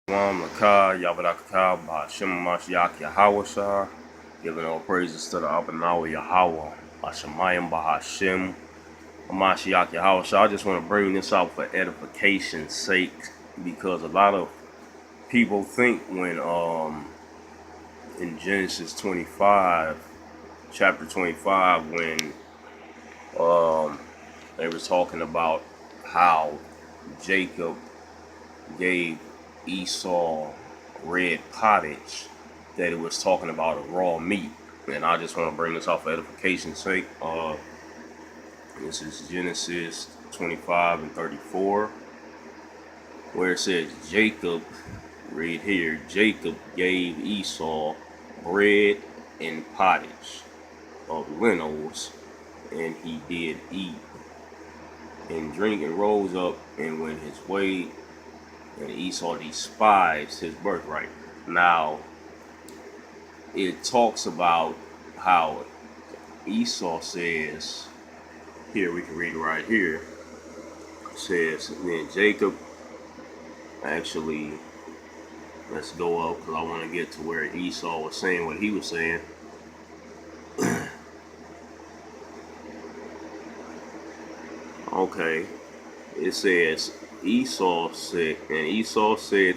Lakah, Yabadakah, Bahashim Mashiach Yahawashah, giving all praises to the Abanawa Yahweh, Hashemayim Bahashim, Mashiach Yahawashah. I just want to bring this out for edification's sake because a lot of people think when in Genesis 25, chapter 25, when they were talking about how Jacob gave Esau red pottage, that it was talking about a raw meat. And I just want to bring this off for edification's sake. This is Genesis 25 and 34, where it says Jacob, read here, Jacob gave Esau bread and pottage of lentils, and he did eat and drink and rose up and went his way, and Esau despised his birthright. Now, it talks about how Esau says, here we can read it right here, it says, then Jacob, actually, let's go up because I want to get to where Esau was saying what he was saying. Okay, it says, Esau said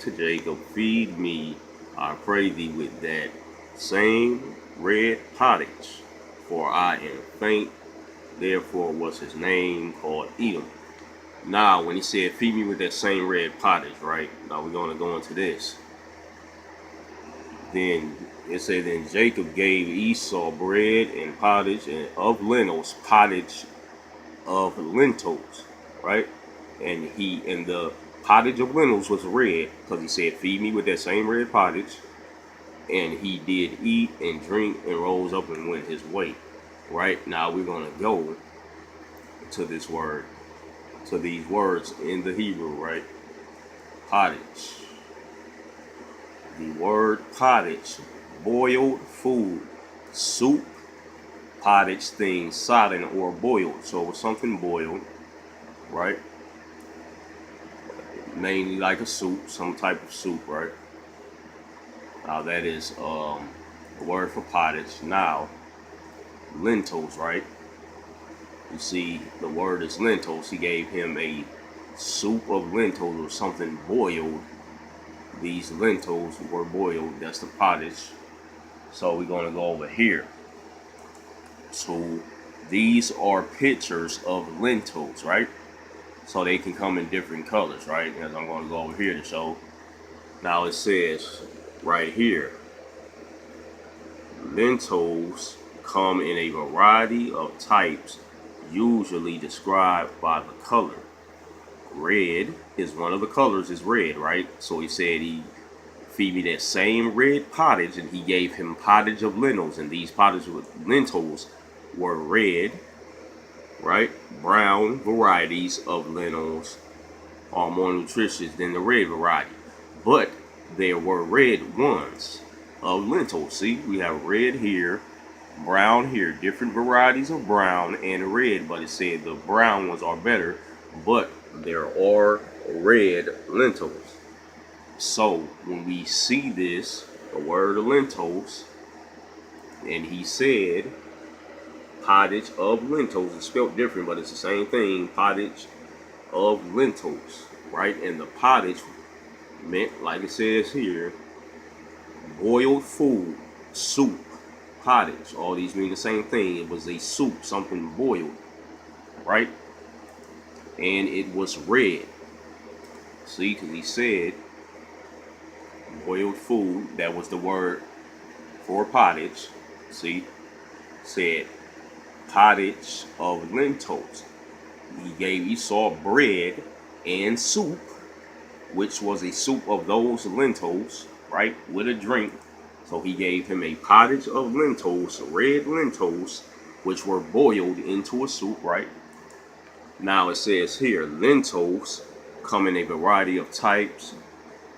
to Jacob, feed me, I pray thee, with that same red pottage, for I am faint. Therefore was his name called Edom. Now, when he said, feed me with that same red pottage, right? Now we're going to go into this. Then it said, then Jacob gave Esau bread and pottage and of lentils, pottage of lentils, right? And the pottage of lentils was red, because he said, feed me with that same red pottage. And he did eat and drink and rose up and went his way. Right? Now we're going to go to this word, to these words in the Hebrew, right? Pottage. The word pottage, boiled food, soup, pottage, things sodden or boiled. So it was something boiled, right? Mainly like a soup, some type of soup, right? Now that is the word for pottage. Now, lentils, right? You see, the word is lentils. He gave him a soup of lentils or something boiled. These lentils were boiled. That's the pottage. So we're going to go over here. So these are pictures of lentils, right? So they can come in different colors, right? As I'm going to go over here to show. Now it says right here, lentils come in a variety of types, usually described by the color. Red is one of the colors, is red, right? So he said he feed me that same red pottage, and he gave him pottage of lentils, and these pottage of lentils were red, right? Brown varieties of lentils are more nutritious than the red variety, but there were red ones of lentils. See, we have red here, brown here, different varieties of brown and red, but it said the brown ones are better, but there are red lentils. So when we see this, the word of lentils, and he said pottage of lentils, it's spelled different, but it's the same thing, pottage of lentils, right? And the pottage meant, like it says here, boiled food, soup, pottage. All these mean the same thing. It was a soup, something boiled, right? And it was red. See, because he said boiled food, that was the word for pottage. See, said pottage of lentils. He gave Esau bread and soup, which was a soup of those lentils, right, with a drink. So he gave him a pottage of lentils, red lentils, which were boiled into a soup, right? Now it says here, lentils come in a variety of types,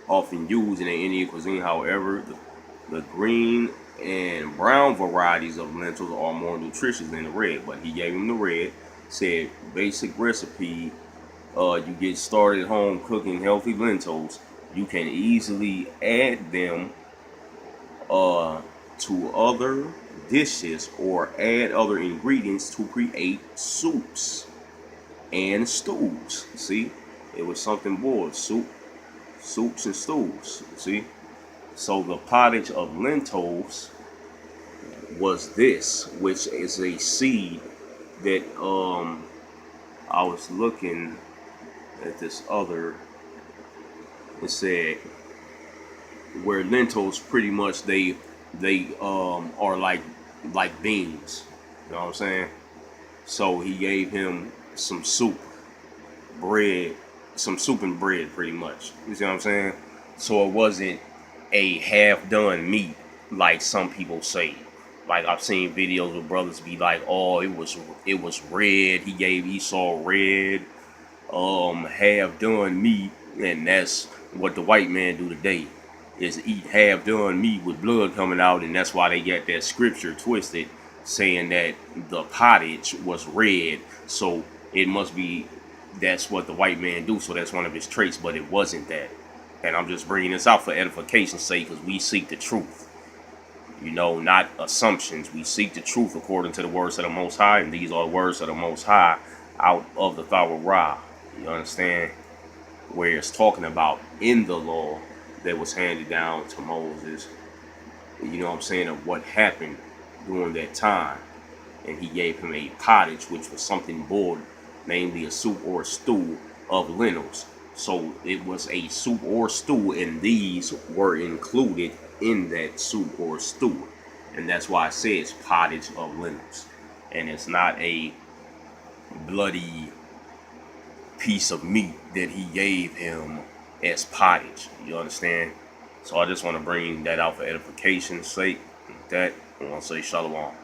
often used in an Indian cuisine. However, the green and brown varieties of lentils are more nutritious than the red. But he gave him the red, said basic recipe. You get started at home cooking healthy lentils. You can easily add them to other dishes or add other ingredients to create soups and stews. See, it was something boiled, soups and stews. See, so the pottage of lentils was this, which is a seed that I was looking at this other. It said where lentils pretty much they are like beans. You know what I'm saying? So he gave him some soup, bread, some soup and bread, pretty much. You see what I'm saying? So it wasn't a half done meat like some people say. Like I've seen videos where brothers be like, "Oh, it was red. He gave Esau red, half done meat," and that's what the white man do today. Is eat half done meat with blood coming out, and that's why they got that scripture twisted, saying that the pottage was red. So it must be that's what the white man do. So that's one of his traits, but it wasn't that. And I'm just bringing this out for edification's sake, because we seek the truth. You know, not assumptions. We seek the truth according to the words of the Most High, and these are the words of the Most High out of the Thawar Ra. You understand? Where it's talking about in the law that was handed down to Moses, you know what I'm saying, of what happened during that time. And he gave him a pottage, which was something boiled, namely a soup or a stew of lentils. So it was a soup or stew, and these were included in that soup or stew. And that's why it says pottage of lentils. And it's not a bloody piece of meat that he gave him as pottage. You understand? So I just want to bring that out for edification's sake. With that, I want to say shalom.